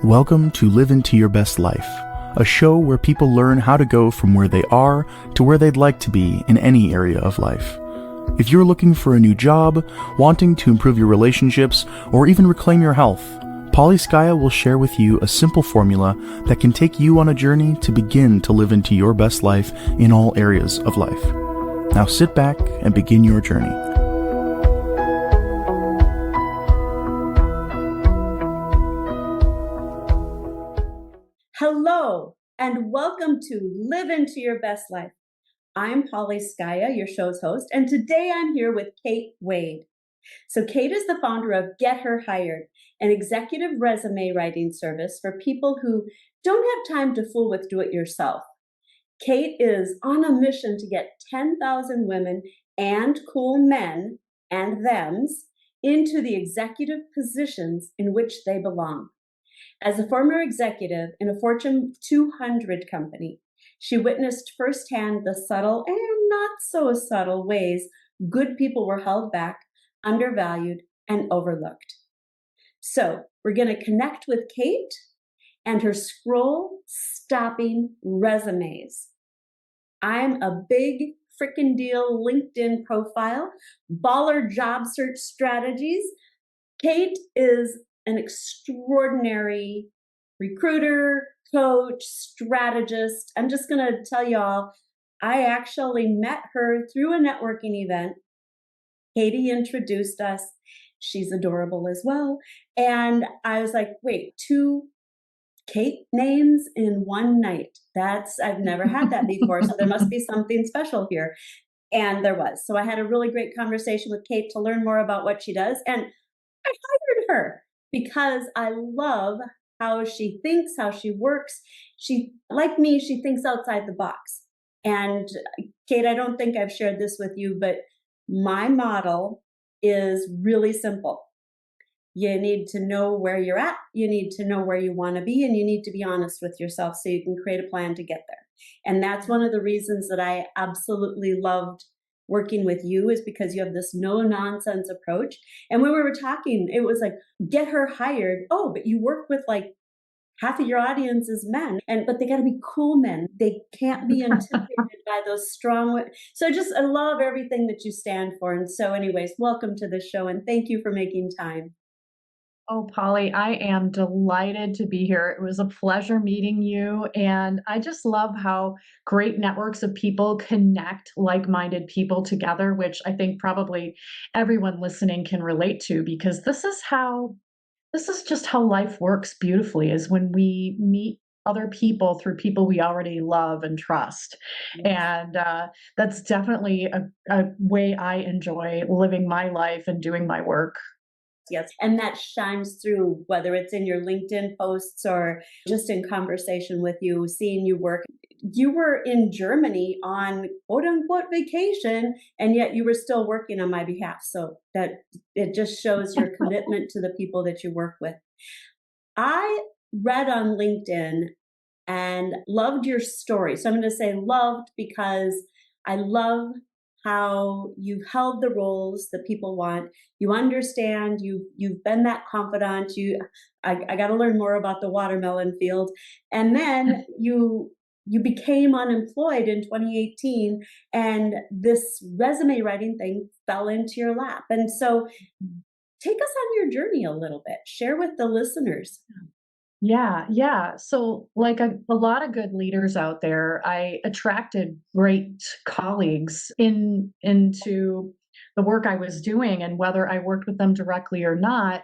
Welcome to Live Into Your Best Life, a show where people learn how to go from where they are to where they'd like to be in any area of life. If you're looking for a new job, wanting to improve your relationships, or even reclaim your health, Skaya will share with you a simple formula that can take you on a journey to begin to live into your best life in all areas of life. Now sit back and begin your journey. Hello, and welcome to Live Into Your Best Life. I'm Skaya, your show's host, and today I'm here with Kate Wade. So Kate is the founder of Get Her Hired, an executive resume writing service for people who don't have time to fool with do-it-yourself. Kate is on a mission to get 10,000 women and cool men and thems into the executive positions in which they belong. As a former executive in a Fortune 200 company, she witnessed firsthand the subtle and not so subtle ways good people were held back, undervalued, and overlooked. So we're going to connect with Kate and her scroll-stopping resumes. I'm a big frickin' deal LinkedIn profile, baller job search strategies. Kate is an extraordinary recruiter, coach, strategist. I'm just going to tell y'all, I actually met her through a networking event. Katie introduced us. She's adorable as well. And I was like, wait, 2 Kate names in one night. I've never had that before. So there must be something special here. And there was. So I had a really great conversation with Kate to learn more about what she does. And I hired her because I love how she thinks, how she works. Like me, she thinks outside the box. And Kate, I don't think I've shared this with you, but my model is really simple. You need to know where you're at, you need to know where you want to be, and you need to be honest with yourself so you can create a plan to get there. And that's one of the reasons that I absolutely loved working with you, is because you have this no-nonsense approach. And when we were talking, it was like, get her hired. Oh, but you work with like half of your audience is men, but they got to be cool men. They can't be intimidated by those strong. So I love everything that you stand for. And so anyways, welcome to the show and thank you for making time. Oh, Polly, I am delighted to be here. It was a pleasure meeting you. And I just love how great networks of people connect like-minded people together, which I think probably everyone listening can relate to, because this is just how life works beautifully, is when we meet other people through people we already love and trust. And that's definitely a way I enjoy living my life and doing my work. Yes. And that shines through, whether it's in your LinkedIn posts or just in conversation with you, seeing you work. You were in Germany on quote unquote vacation, and yet you were still working on my behalf. So that it just shows your commitment to the people that you work with. I read on LinkedIn and loved your story. So I'm going to say loved because I love how you've held the roles that people want. You understand, you've been that confidant. I got to learn more about the watermelon field. And then you became unemployed in 2018, and this resume writing thing fell into your lap. And so take us on your journey a little bit. Share with the listeners. Yeah. So, like a lot of good leaders out there, I attracted great colleagues into the work I was doing, and whether I worked with them directly or not,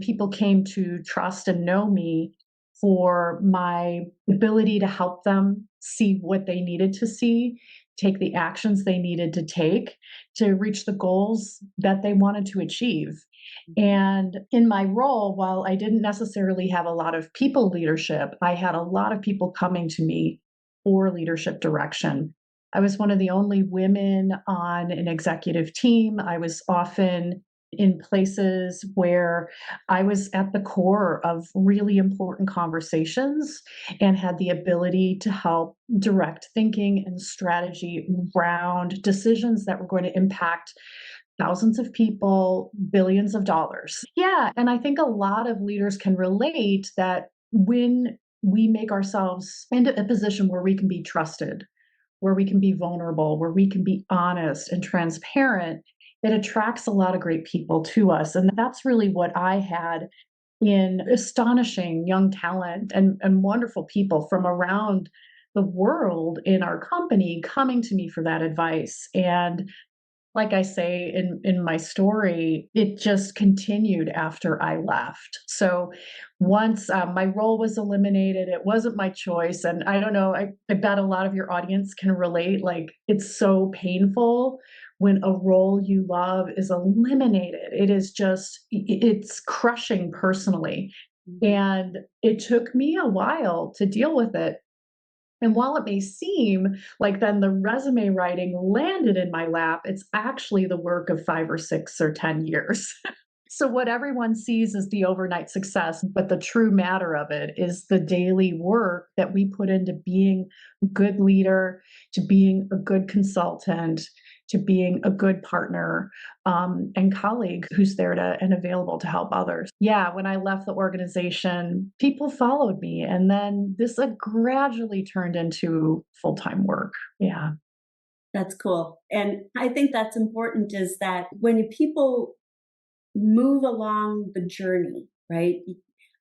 people came to trust and know me for my ability to help them see what they needed to see, take the actions they needed to take to reach the goals that they wanted to achieve. And in my role, while I didn't necessarily have a lot of people leadership, I had a lot of people coming to me for leadership direction. I was one of the only women on an executive team. I was often in places where I was at the core of really important conversations and had the ability to help direct thinking and strategy around decisions that were going to impact thousands of people, billions of dollars. Yeah, and I think a lot of leaders can relate that when we make ourselves into a position where we can be trusted, where we can be vulnerable, where we can be honest and transparent, it attracts a lot of great people to us. And that's really what I had in astonishing young talent and wonderful people from around the world in our company coming to me for that advice. And like I say in my story, it just continued after I left. So once my role was eliminated, it wasn't my choice. And I don't know, I bet a lot of your audience can relate. Like, it's so painful when a role you love is eliminated. It is just, it's crushing personally. And it took me a while to deal with it. And while it may seem like then the resume writing landed in my lap, it's actually the work of 5 or 6 or 10 years. So, what everyone sees is the overnight success, but the true matter of it is the daily work that we put into being a good leader, to being a good consultant, to being a good partner, and colleague who's there to and available to help others. Yeah, when I left the organization, people followed me, and then this gradually turned into full time work. Yeah. That's cool. And I think that's important is that when people move along the journey, right?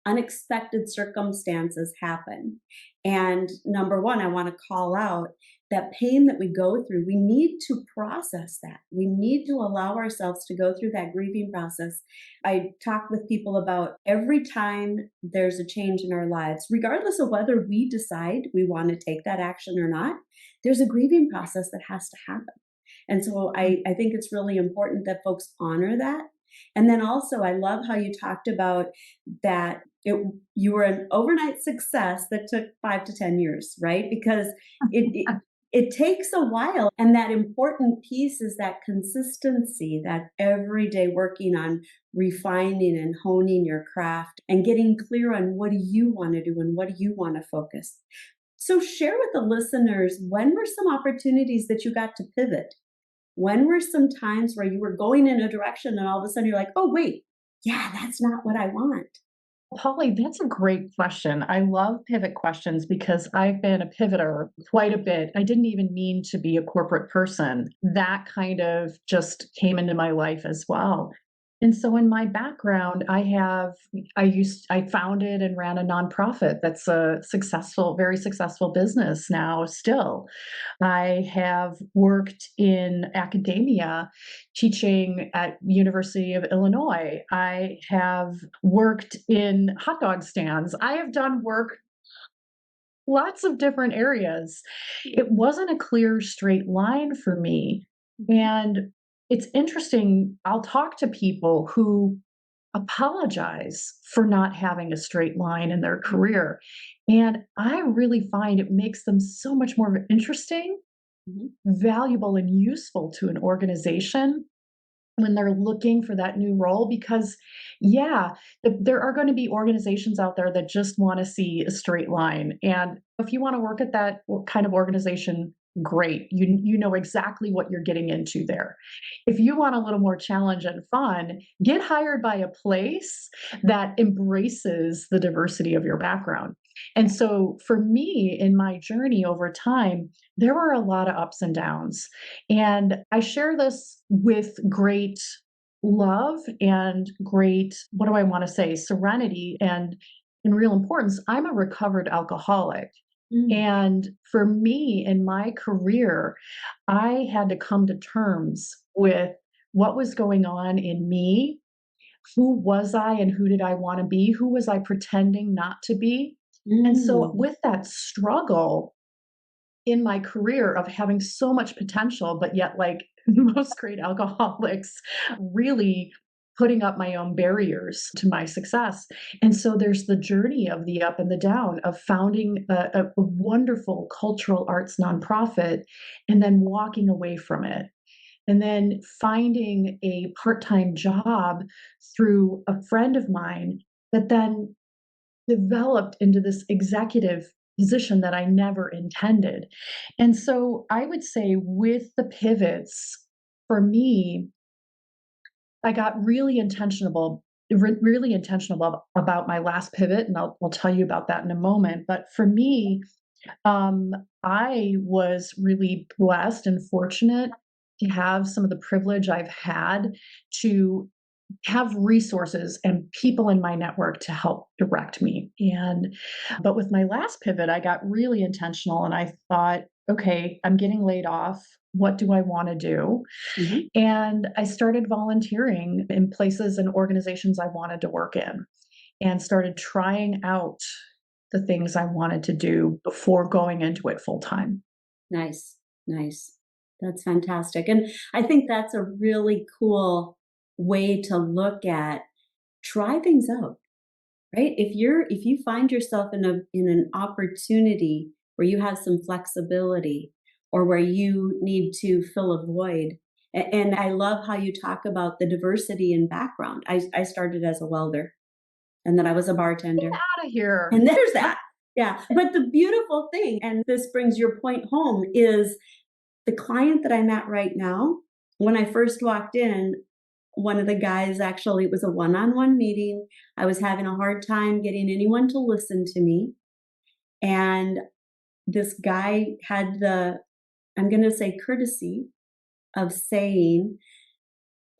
Unexpected circumstances happen. And number one, I want to call out that pain that we go through, we need to process that. We need to allow ourselves to go through that grieving process. I talk with people about every time there's a change in our lives, regardless of whether we decide we want to take that action or not, there's a grieving process that has to happen. And so I think it's really important that folks honor that. And then also, I love how you talked about that you were an overnight success that took 5 to 10 years, right? Because it takes a while. And that important piece is that consistency, that every day working on refining and honing your craft and getting clear on what do you want to do and what do you want to focus. So share with the listeners, when were some opportunities that you got to pivot? When were some times where you were going in a direction and all of a sudden you're like, oh, wait, yeah, that's not what I want? Polly, that's a great question. I love pivot questions because I've been a pivoter quite a bit. I didn't even mean to be a corporate person. That kind of just came into my life as well. And so in my background, I founded and ran a nonprofit that's a very successful business now still. I have worked in academia teaching at University of Illinois. I have worked in hot dog stands. I have done work lots of different areas. It wasn't a clear straight line for me. And it's interesting, I'll talk to people who apologize for not having a straight line in their career. And I really find it makes them so much more interesting, Mhm. valuable, and useful to an organization when they're looking for that new role. Because yeah, there are going to be organizations out there that just want to see a straight line, and if you want to work at that kind of organization, great, you know exactly what you're getting into there. If you want a little more challenge and fun, get hired by a place that embraces the diversity of your background. And so for me in my journey over time, there were a lot of ups and downs. And I share this with great love and great, what do I want to say, serenity and in real importance. I'm a recovered alcoholic. Mm. And for me in my career, I had to come to terms with what was going on in me. Who was I and who did I want to be? Who was I pretending not to be? And so, Mm. with that struggle, in my career of having so much potential, but yet, like most great alcoholics, really putting up my own barriers to my success. And so there's the journey of the up and the down of founding a wonderful cultural arts nonprofit and then walking away from it. And then finding a part time job through a friend of mine that then developed into this executive position that I never intended. And so I would say with the pivots, for me, I got really intentional really intentional about my last pivot, and I'll tell you about that in a moment. But for me, I was really blessed and fortunate to have some of the privilege I've had to have resources and people in my network to help direct me. But with my last pivot, I got really intentional and I thought, okay, I'm getting laid off. What do I want to do? Mhm. And I started volunteering in places and organizations I wanted to work in and started trying out the things I wanted to do before going into it full time. Nice, nice. That's fantastic. And I think that's a really cool way to look at try things out, right? If you find yourself in an opportunity where you have some flexibility or where you need to fill a void. And I love how you talk about the diversity in background. I started as a welder and then I was a Get bartender. out of here. And there's that. Yeah. But the beautiful thing, and this brings your point home, is the client that I'm at right now. When I first walked in, one of the guys actually, it was a one on one meeting. I was having a hard time getting anyone to listen to me. And this guy had I'm going to say, courtesy of saying,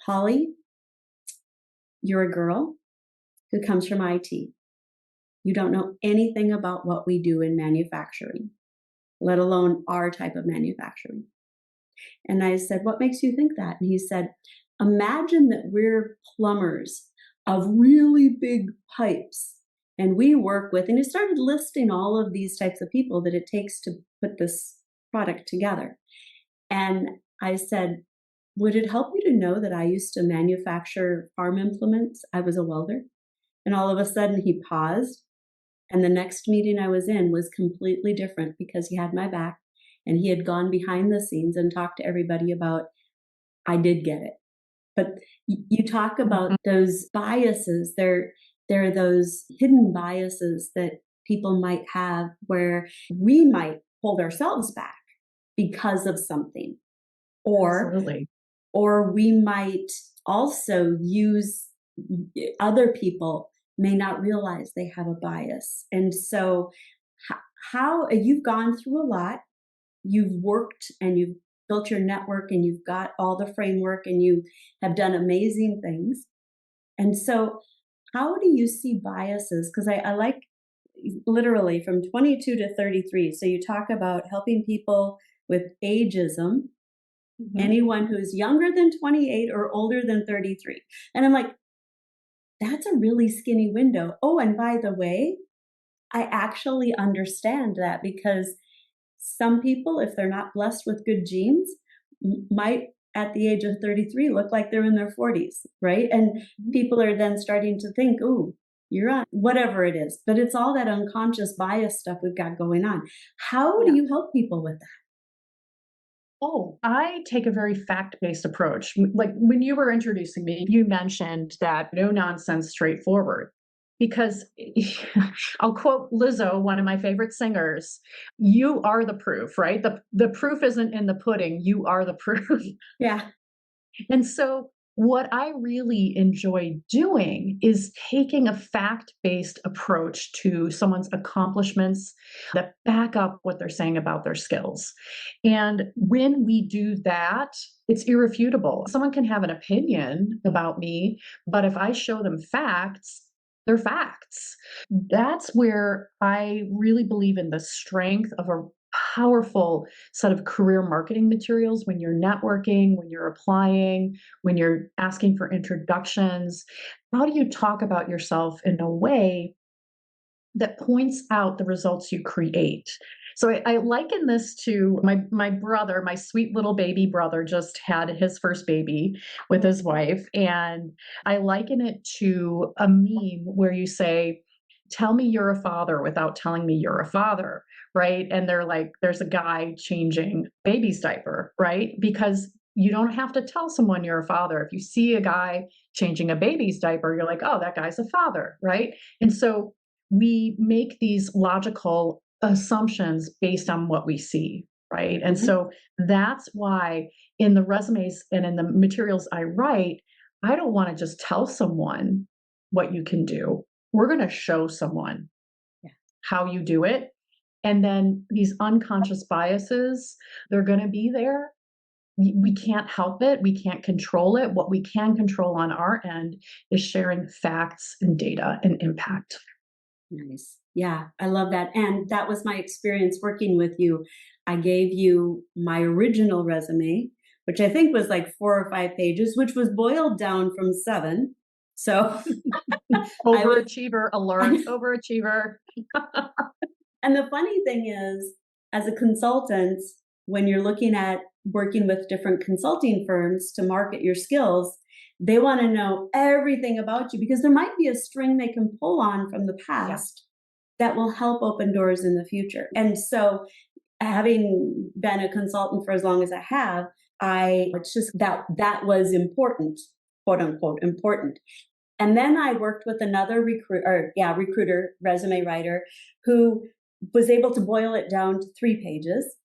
Holly, you're a girl who comes from IT. You don't know anything about what we do in manufacturing, let alone our type of manufacturing. And I said, what makes you think that? And he said, imagine that we're plumbers of really big pipes. And we work with, and he started listing all of these types of people that it takes to put this product together. And I said, would it help you to know that I used to manufacture farm implements? I was a welder. And all of a sudden he paused. And the next meeting I was in was completely different because he had my back and he had gone behind the scenes and talked to everybody about, I did get it. But you talk about those biases. There are those hidden biases that people might have where we might hold ourselves back because of something, or Absolutely. or we might also use other people may not realize they have a bias. And so how you've gone through a lot, you've worked and you've built your network and you've got all the framework and you have done amazing things. And so how do you see biases? Because I like literally from 22 to 33. So you talk about helping people with ageism, anyone who's younger than 28 or older than 33. And I'm like, that's a really skinny window. Oh, and by the way, I actually understand that because some people, if they're not blessed with good genes, might at the age of 33 look like they're in their 40s, right? And people are then starting to think, ooh, you're on whatever it is. But it's all that unconscious bias stuff we've got going on. How do Yeah. you help people with that? Oh, I take a very fact-based approach. Like when you were introducing me, you mentioned that no nonsense, straightforward. Because I'll quote Lizzo, one of my favorite singers, you are the proof, right? The proof isn't in the pudding, you are the proof. Yeah. And so, what I really enjoy doing is taking a fact based approach to someone's accomplishments that back up what they're saying about their skills. And when we do that, it's irrefutable. Someone can have an opinion about me, but if I show them facts, they're facts. That's where I really believe in the strength of a powerful set of career marketing materials when you're networking, when you're applying, when you're asking for introductions. How do you talk about yourself in a way that points out the results you create? So I liken this to my brother, my sweet little baby brother just had his first baby with his wife. And I liken it to a meme where you say, tell me you're a father without telling me you're a father, right? And they're like, there's a guy changing baby's diaper, right? Because you don't have to tell someone you're a father. If you see a guy changing a baby's diaper, you're like, oh, that guy's a father, right? And so we make these logical assumptions based on what we see, right? And Mhm. so that's why in the resumes and in the materials I write, I don't want to just tell someone what you can do. We're going to show someone Yeah. how you do it. And then these unconscious biases, they're going to be there. We can't help it. We can't control it. What we can control on our end is sharing facts and data and impact. Nice. Yeah, I love that. And that was my experience working with you. I gave you my original resume, which I think was like 4 or 5 pages, which was boiled down from 7. So I was, Overachiever alert, overachiever. and the funny thing is, as a consultant, when you're looking at working with different consulting firms to market your skills, they want to know everything about you because there might be a string they can pull on from the past that will help open doors in the future. And so, having been a consultant for as long as I have, it's just that was important, quote unquote, important. And then I worked with another recruiter, resume writer, who was able to boil it down to 3 pages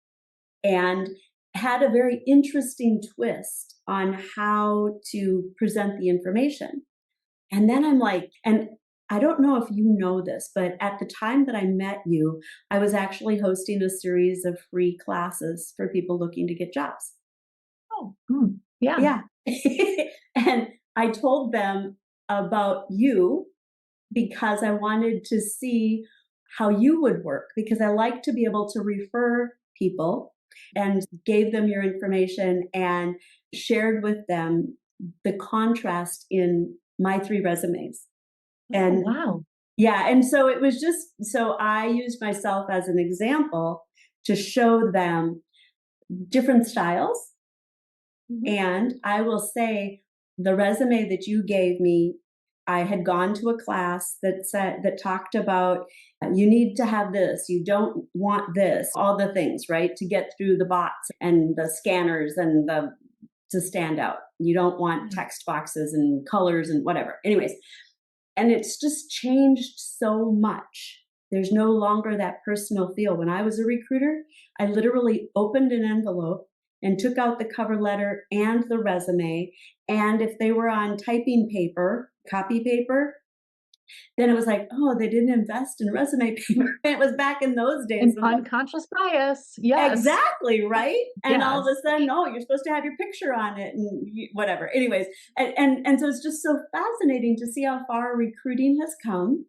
and had a very interesting twist on how to present the information. And then I'm like, and I don't know if you know this, but at the time that I met you, I was actually hosting a series of free classes for people looking to get jobs. Oh, yeah. Yeah. And I told them about you because I wanted to see how you would work, because I like to be able to refer people, and gave them your information and shared with them the contrast in my 3 resumes. And wow. yeah, and so it was just, so I used myself as an example to show them different styles. And I will say, the resume that you gave me, I had gone to a class that talked about you need to have this, you don't want this, all the things, right, to get through the bots and the scanners and to stand out. You don't want text boxes and colors and whatever. Anyways, and it's just changed so much. There's no longer that personal feel. When I was a recruiter, I literally opened an envelope and took out the cover letter and the resume. And if they were on typing paper, copy paper, then it was like, oh, they didn't invest in resume paper. It was back in those days. An unconscious bias. Yes. Exactly, right? And Yes. all of a sudden, oh, you're supposed to have your picture on it and whatever. Anyways, and so it's just so fascinating to see how far recruiting has come.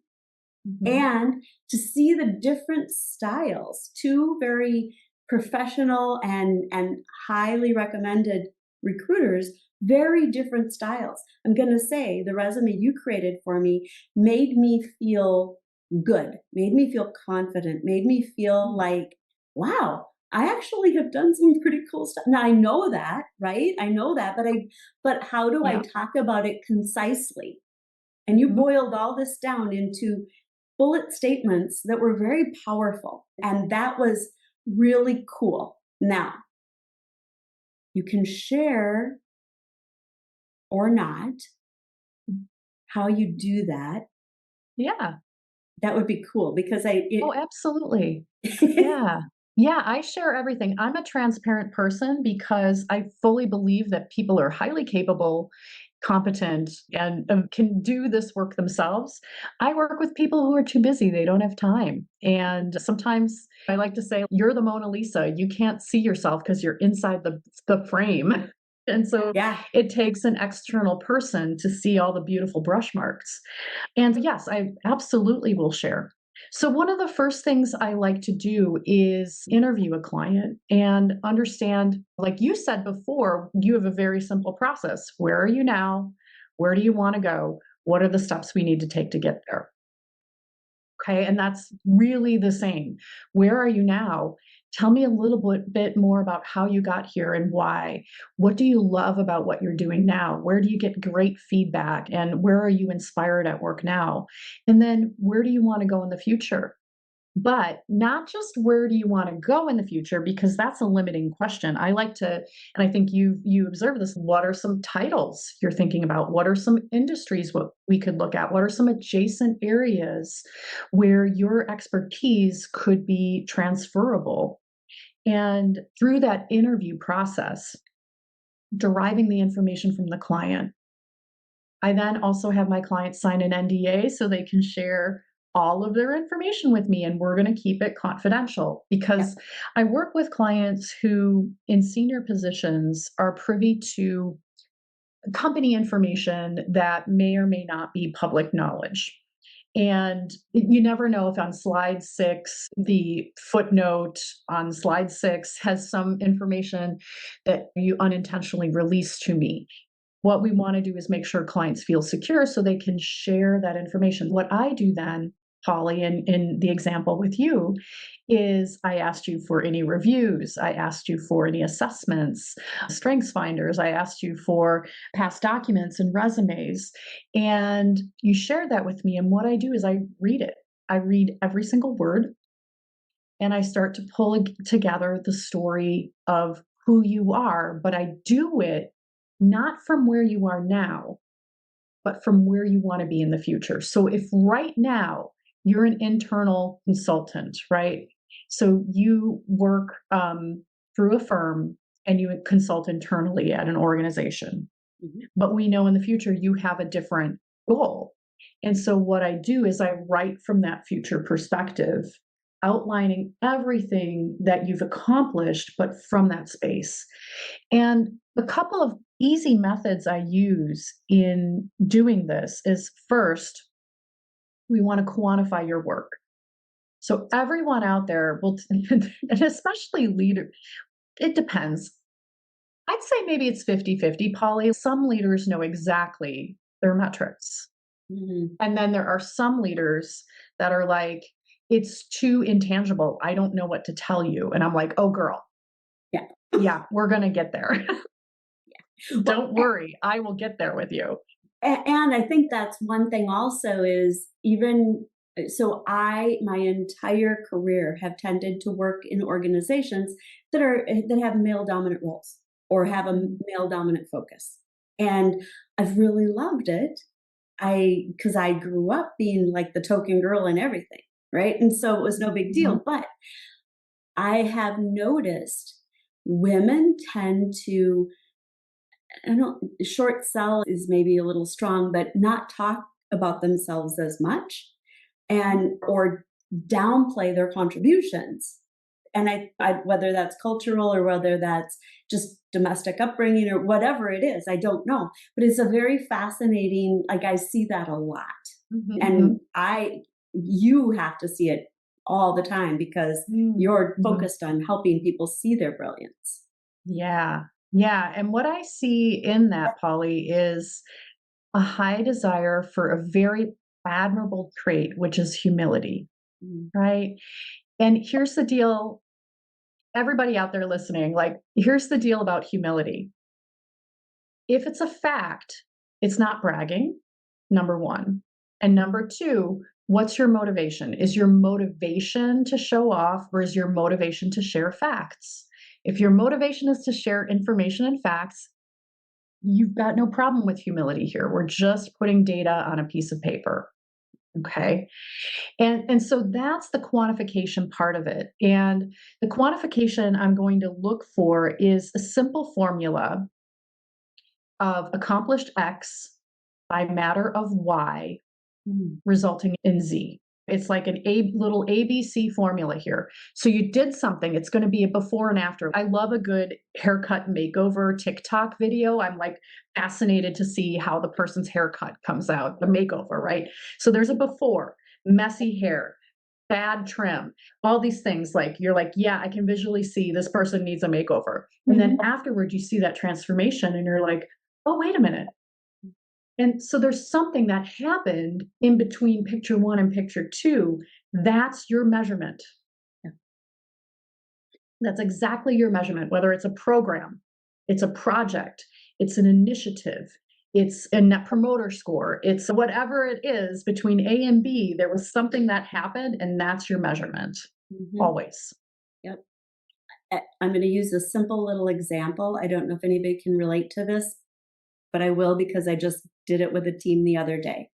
And to see the different styles, 2 very professional and highly recommended recruiters, very different styles. I'm going to say the resume you created for me made me feel good, made me feel confident, made me feel like, wow, I actually have done some pretty cool stuff. Now I know that, right? I know that, but how do I talk about it concisely? And you boiled all this down into bullet statements that were very powerful. And that was really cool. Now, you can share or not how you do that. Yeah. That would be cool because Oh, absolutely. Yeah. Yeah, I share everything. I'm a transparent person because I fully believe that people are highly capable, competent, and can do this work themselves. I work with people who are too busy. They don't have time. And sometimes I like to say, you're the Mona Lisa. You can't see yourself because you're inside the frame. And so it takes an external person to see all the beautiful brush marks. And yes, I absolutely will share. So, one of the first things I like to do is interview a client and understand, like you said before, you have a very simple process. Where are you now? Where do you want to go? What are the steps we need to take to get there? Okay. And that's really the same. Where are you now? Tell me a little bit more about how you got here and why. What do you love about what you're doing now? Where do you get great feedback? And where are you inspired at work now? And then where do you want to go in the future? But not just where do you want to go in the future, because that's a limiting question. I like to, and I think you observe this. What are some titles you're thinking about? What are some industries what we could look at? What are some adjacent areas where your expertise could be transferable? And through that interview process, deriving the information from the client, I then also have my clients sign an NDA so they can share all of their information with me, and we're going to keep it confidential because I work with clients who, in senior positions, are privy to company information that may or may not be public knowledge. And you never know if on slide 6, the footnote on slide 6 has some information that you unintentionally released to me. What we want to do is make sure clients feel secure so they can share that information. What I do then, Polly, in the example with you, is I asked you for any reviews, I asked you for any assessments, strengths finders, I asked you for past documents and resumes, and you shared that with me. And what I do is I read it. I read every single word, and I start to pull together the story of who you are, but I do it not from where you are now, but from where you want to be in the future. So if right now you're an internal consultant, right? So you work through a firm and you consult internally at an organization, but we know in the future you have a different goal. And so what I do is I write from that future perspective, outlining everything that you've accomplished, but from that space. And a couple of easy methods I use in doing this is, first, we want to quantify your work. So everyone out there will, and especially leaders, it depends. I'd say maybe it's 50-50, Polly. Some leaders know exactly their metrics. And then there are some leaders that are like, it's too intangible. I don't know what to tell you. And I'm like, oh, girl. Yeah, we're going to get there. Don't worry. I will get there with you. And I think that's one thing also is even so my entire career have tended to work in organizations that have male dominant roles or have a male dominant focus. And I've really loved it. Because I grew up being like the token girl and everything, right? And so it was no big deal. But I have noticed women tend to, short sell is maybe a little strong, but not talk about themselves as much or downplay their contributions. And I whether that's cultural or whether that's just domestic upbringing or whatever it is, I don't know. But it's a very fascinating, like I see that a lot. And you have to see it all the time because you're focused on helping people see their brilliance. Yeah. And what I see in that, Polly, is a high desire for a very admirable trait, which is humility, right? And here's the deal. Everybody out there listening, like, here's the deal about humility. If it's a fact, it's not bragging, number one. And number two, what's your motivation? Is your motivation to show off, or is your motivation to share facts? If your motivation is to share information and facts, you've got no problem with humility here. We're just putting data on a piece of paper. Okay. And so that's the quantification part of it. And the quantification I'm going to look for is a simple formula of accomplished X by matter of Y resulting in Z. It's like a little ABC formula here. So you did something, it's going to be a before and after. I love a good haircut makeover TikTok video. I'm like fascinated to see how the person's haircut comes out, the makeover, right? So there's a before, messy hair, bad trim, all these things. Like you're like, yeah, I can visually see this person needs a makeover. And then afterwards you see that transformation and you're like, oh, wait a minute. And so there's something that happened in between picture 1 and picture 2. That's your measurement. That's exactly your measurement, whether it's a program, it's a project, it's an initiative, it's a net promoter score, it's whatever it is between A and B, there was something that happened and that's your measurement, always. Yep. I'm going to use a simple little example. I don't know if anybody can relate to this, but I will because I just did it with a team the other day,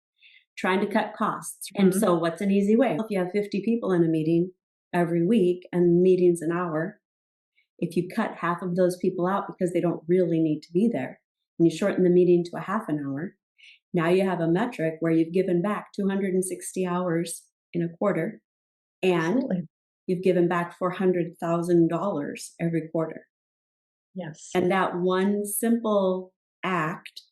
trying to cut costs. And so what's an easy way? If you have 50 people in a meeting every week and the meeting's an hour, if you cut half of those people out because they don't really need to be there, and you shorten the meeting to a half an hour, Now you have a metric where you've given back 260 hours in a quarter, and Absolutely. you've given back $400,000 every quarter. Yes. And that one simple act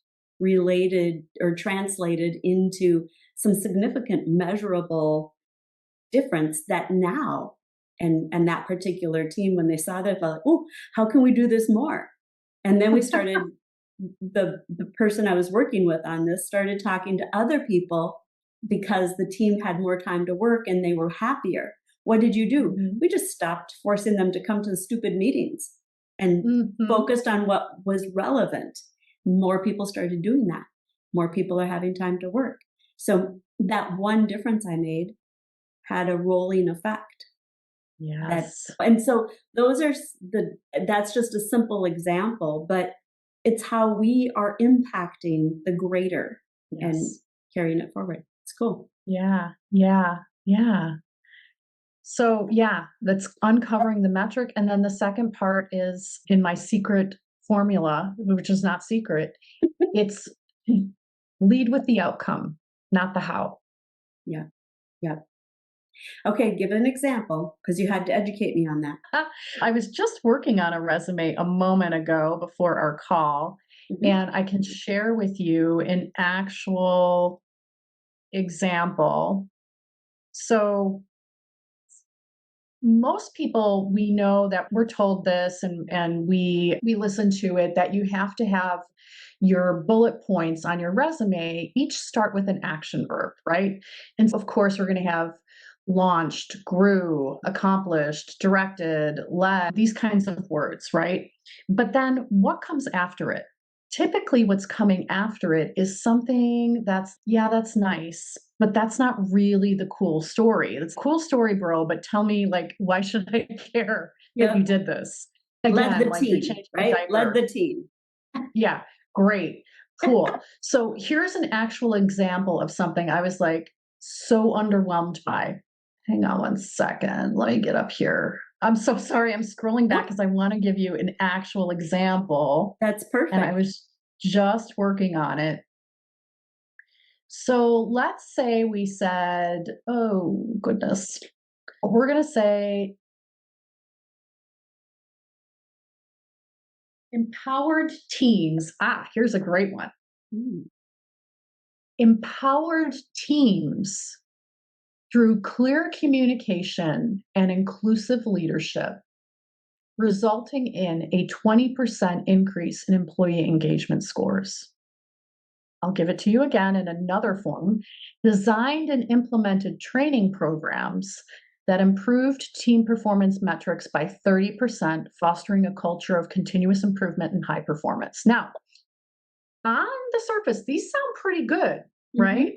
related or translated into some significant measurable difference that now, and that particular team, when they saw that, they're like, oh, how can we do this more? And then we started, the person I was working with on this started talking to other people because the team had more time to work and they were happier. What did you do? Mhm. We just stopped forcing them to come to the stupid meetings and Mhm. focused on what was relevant. More people started doing that. More people are having time to work. So that one difference I made had a rolling effect. Yes. And so those are that's just a simple example, but it's how we are impacting the greater and Yes. carrying it forward. It's cool. Yeah. Yeah. Yeah. So, yeah, that's uncovering the metric. And then the second part is in my secret formula, which is not secret, it's lead with the outcome, not the how. Yeah. Yeah. Okay, give an example because you had to educate me on that. I was just working on a resume a moment ago before our call, Mhm. and I can share with you an actual example. So, most people, we know that we're told this, and we listen to it, that you have to have your bullet points on your resume each start with an action verb, right? And of course we're going to have launched, grew, accomplished, directed, led, these kinds of words, right? But then what comes after it? Typically what's coming after it is something that's, yeah, that's nice, but that's not really the cool story. It's a cool story, bro, but tell me, like, why should I care that you Yep. did this? Led Again, the like you're team, changing a right? Led diaper. the team. Yeah, great. Cool. So here's an actual example of something I was like so underwhelmed by. Hang on one second. Let me get up here. I'm so sorry. I'm scrolling back Nope, because I want to give you an actual example. that's And I perfect. was just working on it. So let's say we said, oh goodness, we're going to say empowered teams. Ah, here's a great one. Mm, Empowered teams through clear communication and inclusive leadership, resulting in a 20% increase in employee engagement scores. I'll give it to you again in another form. Designed and implemented training programs that improved team performance metrics by 30%, fostering a culture of continuous improvement and high performance. Now, on the surface, these sound pretty good, mhm. right?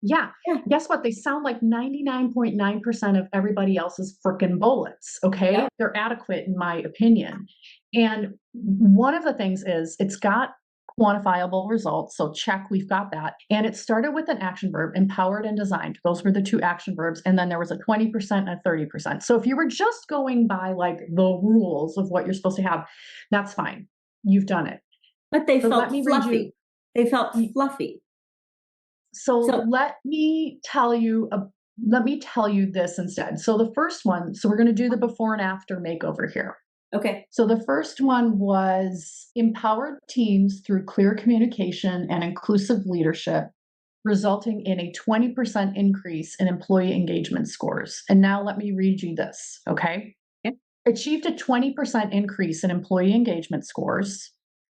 Yeah. Yeah. Guess what? They sound like 99.9% of everybody else's frickin' bullets. Okay. Yep. They're adequate, in my opinion. And one of the things is it's got quantifiable results. So, check, we've got that. And it started with an action verb, empowered and designed. Those were the two action verbs. And then there was a 20% and a 30%. So, if you were just going by like the rules of what you're supposed to have, that's fine. You've done it. But they But let felt me read you. fluffy. They felt fluffy. So So, let me tell you this instead. So the first one, so we're going to do the before and after makeover here. okay. So the first one was empowered teams through clear communication and inclusive leadership, resulting in a 20% increase in employee engagement scores. And now let me read you this, okay? Okay. Achieved a 20% increase in employee engagement scores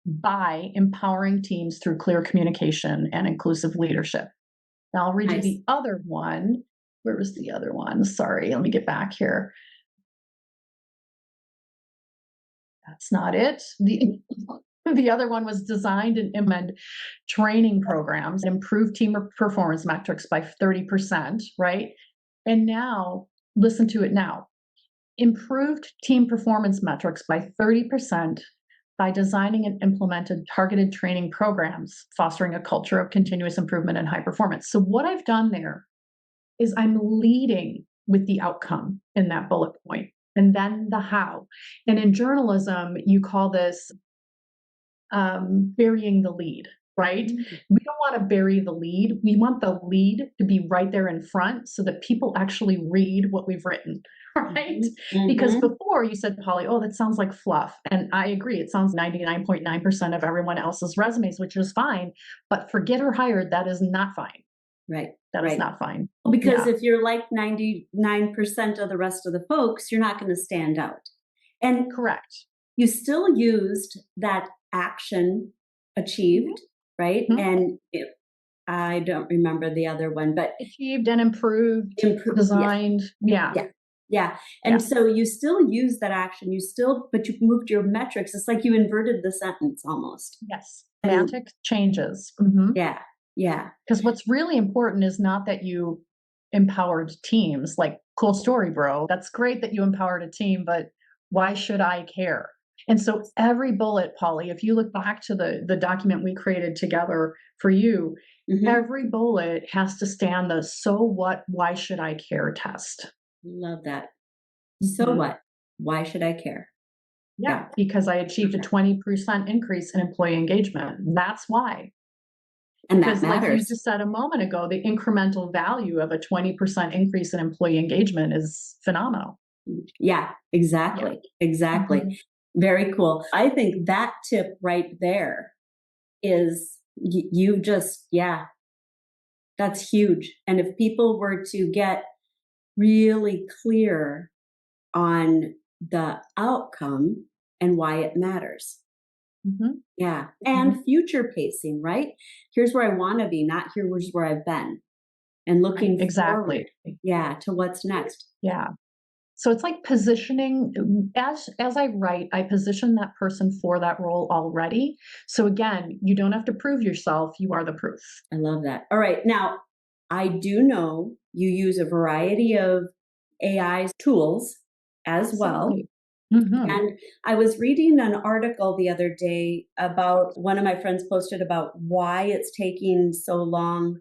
by empowering teams through clear communication and inclusive leadership. Now I'll read you Nice. the other one. Where was the other one? Sorry, let me get back here. That's not it. The other one was designed and implemented training programs, improved team performance metrics by 30%, right? And now, listen to it now. Improved team performance metrics by 30% by designing and implemented targeted training programs, fostering a culture of continuous improvement and high performance. So, what I've done there is I'm leading with the outcome in that bullet point and then the how. And in journalism, you call this burying the lead. right? We don't want to bury the lead. We want the lead to be right there in front so that people actually read what we've written, right? Because before you said, Polly, oh, that sounds like fluff. And I agree. It sounds 99.9% of everyone else's resumes, which is fine. But for get her hired, that is not fine. Right. That is not fine. Because if you're like 99% of the rest of the folks, you're not going to stand out. And correct. You still used that action achieved, right? And I don't remember the other one, but achieved and improved, designed. And so you still use that action, but you moved your metrics. It's like you inverted the sentence almost. Yes. Semantic changes. Yeah. Because what's really important is not that you empowered teams, like, cool story, bro. That's great that you empowered a team, but why should I care? And so every bullet, Polly, if you look back to the document we created together for you, every bullet has to stand the so what, why should I care test. Love that. So what? Why should I care? Yeah, because I achieved a 20% increase in employee engagement. That's why. And because that matters. Like you just said a moment ago, the incremental value of a 20% increase in employee engagement is phenomenal. Yeah, exactly. Very cool. I think that tip right there is that's huge. And if people were to get really clear on the outcome and why it matters. And future pacing, right? Here's where I want to be, not here's where I've been. And looking forward, to what's next. Yeah. So it's like positioning. As I write, I position that person for that role already. So again, you don't have to prove yourself. You are the proof. I love that. All right. Now, I do know you use a variety of AI tools as well. And I was reading an article the other day about one of my friends posted about why it's taking so long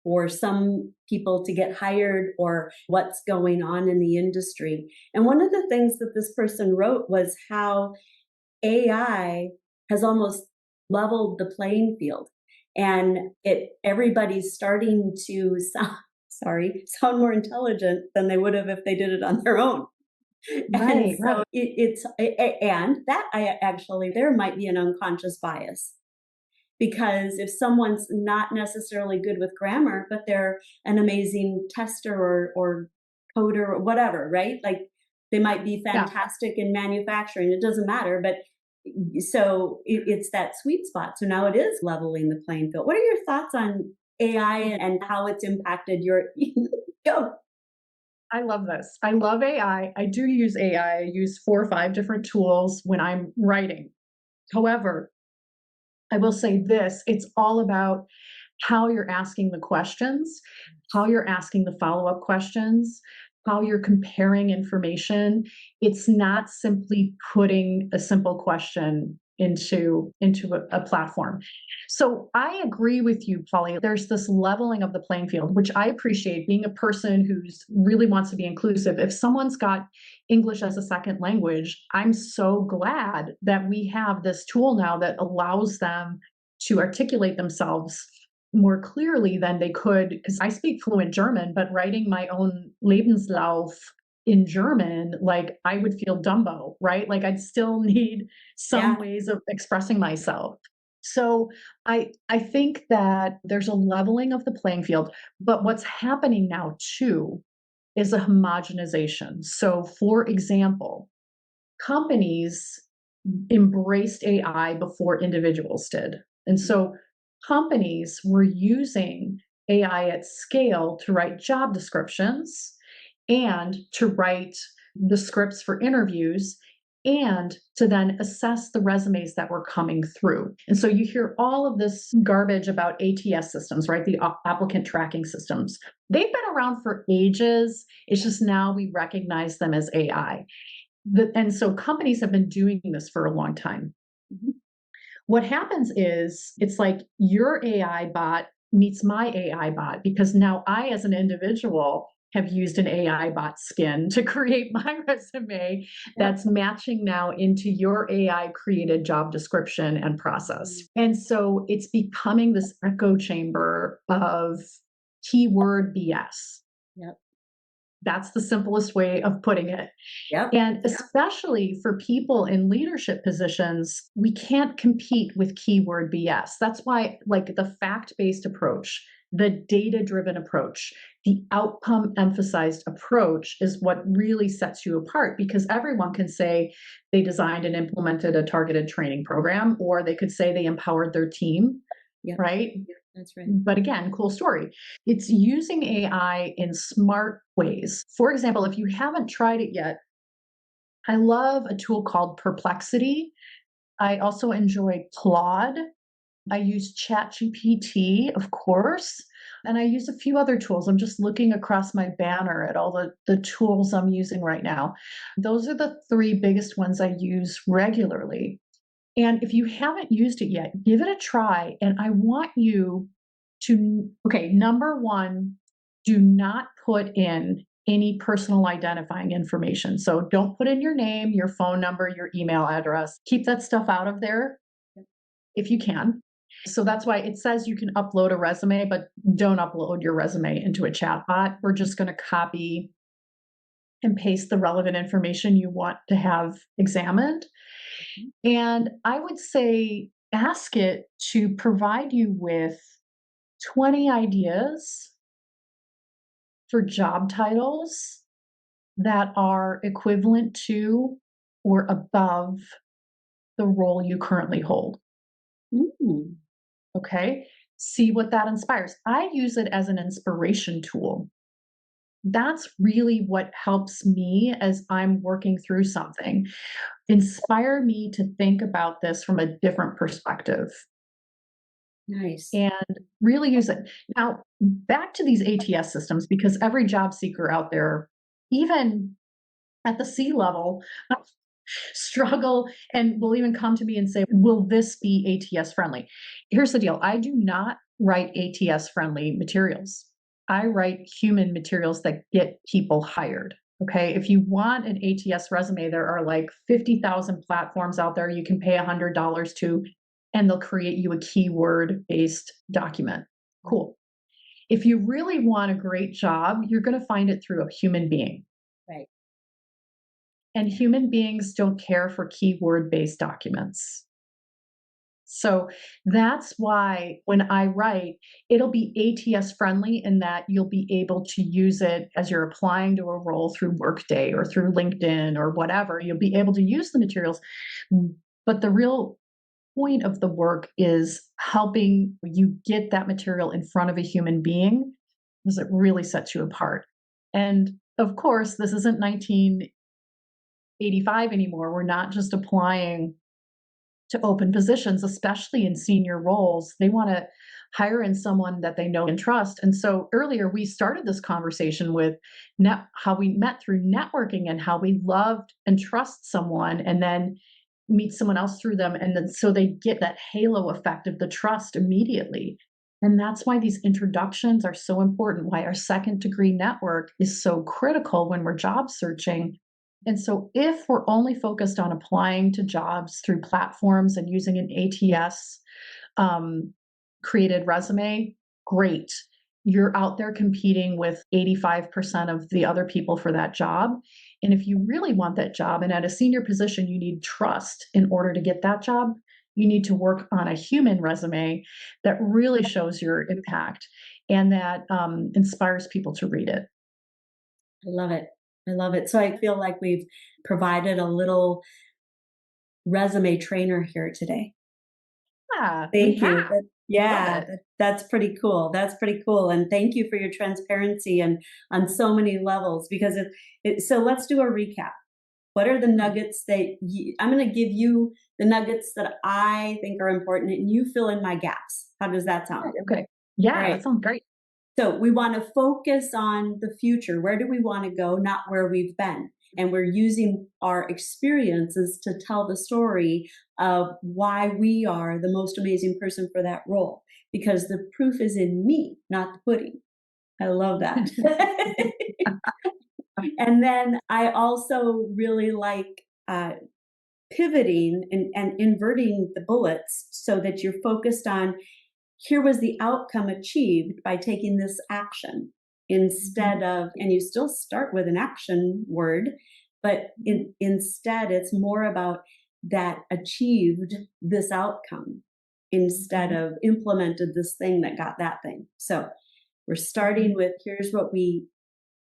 for some people to get hired or what's going on in the industry. And one of the things that this person wrote was how AI has almost leveled the playing field, and everybody's starting to sound more intelligent than they would have if they did it on their own. And so there might be an unconscious bias. Because if someone's not necessarily good with grammar, but they're an amazing tester or coder or whatever, right? Like they might be fantastic in manufacturing. It doesn't matter. But so it's that sweet spot. So now it is leveling the playing field. What are your thoughts on AI and how it's impacted your go? I love this. I love AI. I do use AI. I use 4 or 5 different tools when I'm writing. However, I will say this, it's all about how you're asking the questions, how you're asking the follow-up questions, how you're comparing information. It's not simply putting a simple question into a platform. So I agree with you, Polly. There's this leveling of the playing field, which I appreciate, being a person who's really wants to be inclusive. If someone's got English as a second language, I'm so glad that we have this tool now that allows them to articulate themselves more clearly than they could, because I speak fluent German, but writing my own Lebenslauf in German, like I would feel Dumbo, right? Like I'd still need some ways of expressing myself. So I think that there's a leveling of the playing field, but what's happening now too is a homogenization. So for example, companies embraced AI before individuals did. And so companies were using AI at scale to write job descriptions and to write the scripts for interviews and to then assess the resumes that were coming through. And so you hear all of this garbage about ATS systems, right? The applicant tracking systems. They've been around for ages. It's just now we recognize them as AI. And so companies have been doing this for a long time. What happens is it's like your AI bot meets my AI bot, because now I, as an individual, have used an AI bot skin to create my resume that's matching now into your AI created job description and process. And so it's becoming this echo chamber of keyword BS. Yep. That's the simplest way of putting it. Yep. And especially for people in leadership positions, we can't compete with keyword BS. That's why, like, the fact-based approach, the data-driven approach, the outcome-emphasized approach is what really sets you apart, because everyone can say they designed and implemented a targeted training program, or they could say they empowered their team, right? That's right. But again, cool story. It's using AI in smart ways. For example, if you haven't tried it yet, I love a tool called Perplexity. I also enjoy Claude. I use ChatGPT, of course, and I use a few other tools. I'm just looking across my banner at all the tools I'm using right now. Those are the three biggest ones I use regularly. And if you haven't used it yet, give it a try. And I want you to, okay, number one, do not put in any personal identifying information. So don't put in your name, your phone number, your email address. Keep that stuff out of there if you can. So that's why it says you can upload a resume, but don't upload your resume into a chatbot. We're just going to copy and paste the relevant information you want to have examined. And I would say ask it to provide you with 20 ideas for job titles that are equivalent to or above the role you currently hold. Okay, see what that inspires. I use it as an inspiration tool. That's really what helps me as I'm working through something. Inspire me to think about this from a different perspective. Nice. And really use it. Now, back to these ATS systems, because every job seeker out there, even at the C level, struggle and will even come to me and say, will this be ATS friendly? Here's the deal. I do not write ATS friendly materials. I write human materials that get people hired. Okay. If you want an ATS resume, there are like 50,000 platforms out there you can pay $100 to, and they'll create you a keyword based document. Cool. If you really want a great job, you're going to find it through a human being. Right. And human beings don't care for keyword based documents. So that's why when I write, it'll be ATS friendly in that you'll be able to use it as you're applying to a role through Workday or through LinkedIn or whatever. You'll be able to use the materials. But the real point of the work is helping you get that material in front of a human being, because it really sets you apart. And of course, this isn't 1985 anymore. We're not just applying to open positions, especially in senior roles. They want to hire in someone that they know and trust. And so earlier we started this conversation with how we met through networking and how we loved and trust someone and then meet someone else through them. And then so they get that halo effect of the trust immediately. And that's why these introductions are so important, why our second degree network is so critical when we're job searching. And so if we're only focused on applying to jobs through platforms and using an ATS created resume, great. You're out there competing with 85% of the other people for that job. And if you really want that job, and at a senior position, you need trust in order to get that job, you need to work on a human resume that really shows your impact and that inspires people to read it. I love it. I love it. So I feel like we've provided a little resume trainer here today. Yeah, Thank you. That's pretty cool. That's pretty cool. And thank you for your transparency and on so many levels, because so let's do a recap. What are the nuggets that I'm going to give you the nuggets that I think are important and you fill in my gaps. How does that sound? Okay. Yeah, that sounds great. So we want to focus on the future. Where do we want to go? Not where we've been. And we're using our experiences to tell the story of why we are the most amazing person for that role. Because the proof is in me, not the pudding. I love that. And then I also really like pivoting and inverting the bullets so that you're focused on here was the outcome achieved by taking this action instead of, and you still start with an action word, but instead it's more about that achieved this outcome instead of implemented this thing that got that thing. So we're starting with here's what we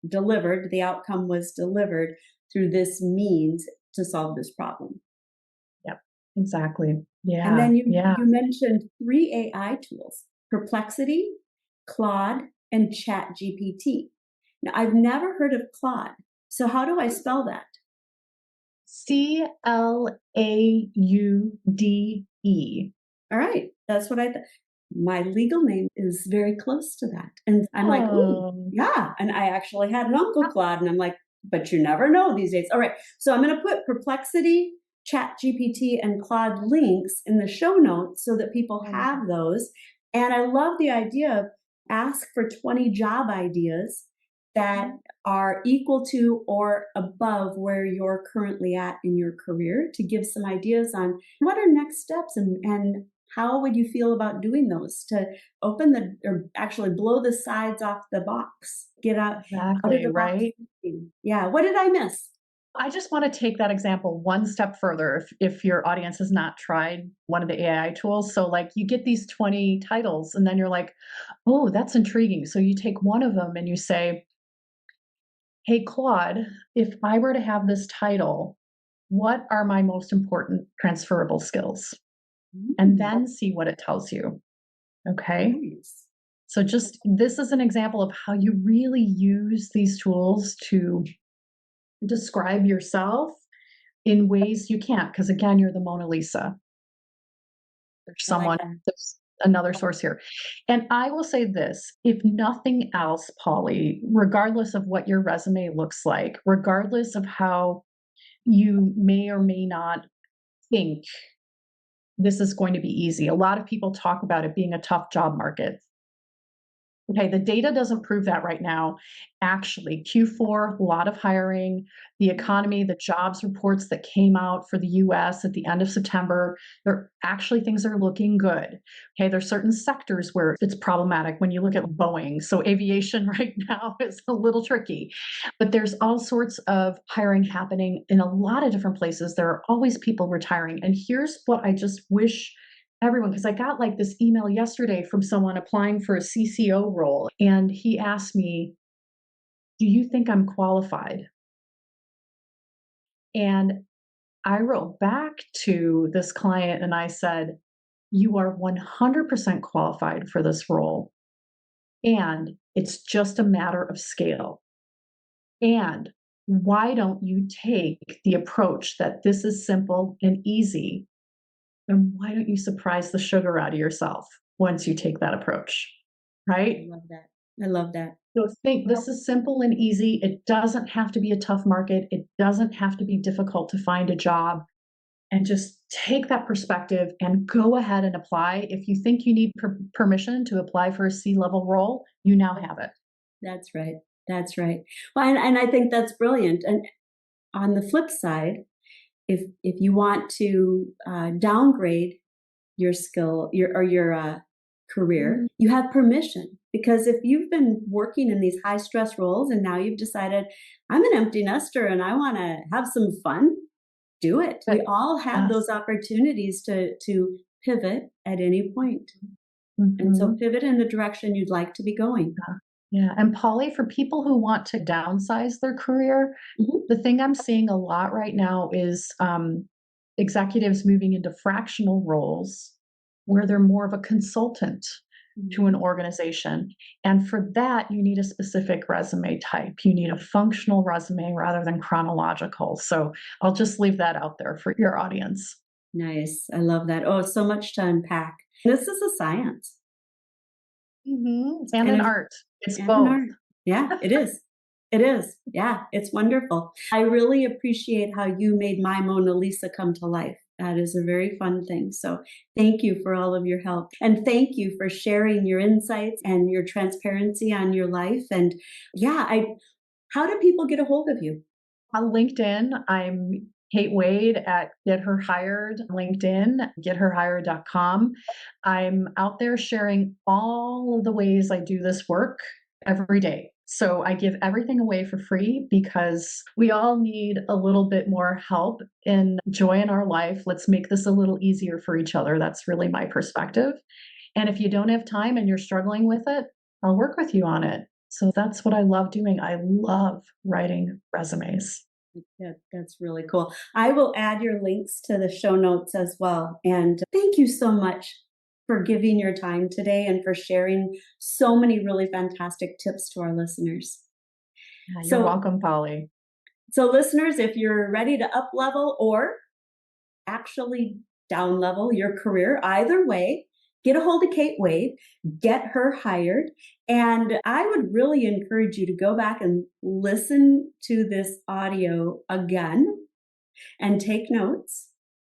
delivered, the outcome was delivered through this means to solve this problem. Yep, exactly. Yeah. And then you mentioned 3 AI tools, Perplexity, Claude, and ChatGPT. Now, I've never heard of Claude. So how do I spell that? Claude. All right. That's what I thought. My legal name is very close to that. And I'm like, ooh, yeah. And I actually had an uncle Claude, and I'm like, but you never know these days. All right. So I'm going to put Perplexity, ChatGPT, and Claude links in the show notes so that people have those. And I love the idea of ask for 20 job ideas that are equal to or above where you're currently at in your career to give some ideas on what are next steps and how would you feel about doing those to open or actually blow the sides off the box, get out of the box. Yeah. What did I miss? I just want to take that example one step further if your audience has not tried one of the AI tools. So like you get these 20 titles and then you're like, oh, that's intriguing. So you take one of them and you say, hey, Claude, if I were to have this title, what are my most important transferable skills? And then see what it tells you. Okay. Nice. So just this is an example of how you really use these tools to describe yourself in ways you can't, because again, you're the Mona Lisa. There's another source here. And I will say this, if nothing else, Polly, regardless of what your resume looks like, regardless of how you may or may not think this is going to be easy. A lot of people talk about it being a tough job market. Okay, the data doesn't prove that right now. Actually, Q4, a lot of hiring, the economy, the jobs reports that came out for the US at the end of September, things are looking good. Okay, there's certain sectors where it's problematic when you look at Boeing. So aviation right now is a little tricky, but there's all sorts of hiring happening in a lot of different places. There are always people retiring. And here's what I just wish everyone, because I got like this email yesterday from someone applying for a CCO role, and he asked me, do you think I'm qualified? And I wrote back to this client and I said, you are 100% qualified for this role. And it's just a matter of scale. And why don't you take the approach that this is simple and easy? And why don't you surprise the sugar out of yourself once you take that approach, right? I love that. I love that. So think this is simple and easy. It doesn't have to be a tough market. It doesn't have to be difficult to find a job. And just take that perspective and go ahead and apply. If you think you need permission to apply for a C-level role, you now have it. That's right. That's right. Well, and I think that's brilliant. And on the flip side, if you want to downgrade your skill, your career, you have permission. Because if you've been working in these high stress roles and now you've decided, I'm an empty nester and I want to have some fun, do it. We all have those opportunities to pivot at any point. And so pivot in the direction you'd like to be going. Yeah. And Polly, for people who want to downsize their career, the thing I'm seeing a lot right now is executives moving into fractional roles where they're more of a consultant to an organization. And for that, you need a specific resume type. You need a functional resume rather than chronological. So I'll just leave that out there for your audience. Nice. I love that. Oh, so much to unpack. This is a science. And an art. It's both. Yeah, it is. It is. Yeah, it's wonderful. I really appreciate how you made my Mona Lisa come to life. That is a very fun thing. So thank you for all of your help. And thank you for sharing your insights and your transparency on your life. And yeah, How do people get a hold of you? On LinkedIn, I'm Kate Wade at Get Her Hired, LinkedIn, getherhired.com. I'm out there sharing all of the ways I do this work every day. So I give everything away for free because we all need a little bit more help and joy in our life. Let's make this a little easier for each other. That's really my perspective. And if you don't have time and you're struggling with it, I'll work with you on it. So that's what I love doing. I love writing resumes. Yeah, that's really cool. I will add your links to the show notes as well. And thank you so much for giving your time today and for sharing so many really fantastic tips to our listeners. You're welcome, Polly. So listeners, if you're ready to up level or actually down level your career, either way, get a hold of Kate Wade, get her hired. And I would really encourage you to go back and listen to this audio again and take notes.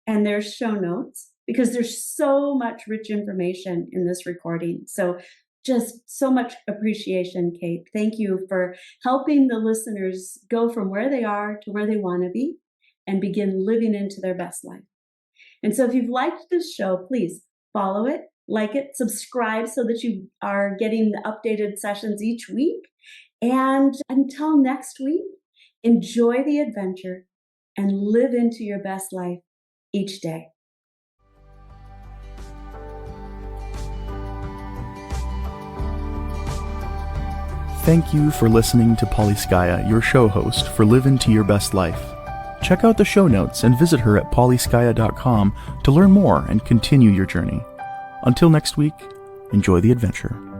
And there's show notes because there's so much rich information in this recording. So just so much appreciation, Kate. Thank you for helping the listeners go from where they are to where they want to be and begin living into their best life. And so if you've liked this show, please follow it, like it, subscribe so that you are getting the updated sessions each week. And until next week, enjoy the adventure and live into your best life each day. Thank you for listening to Polyskaya, your show host for Live Into Your Best Life. Check out the show notes and visit her at polyskaya.com to learn more and continue your journey. Until next week, enjoy the adventure.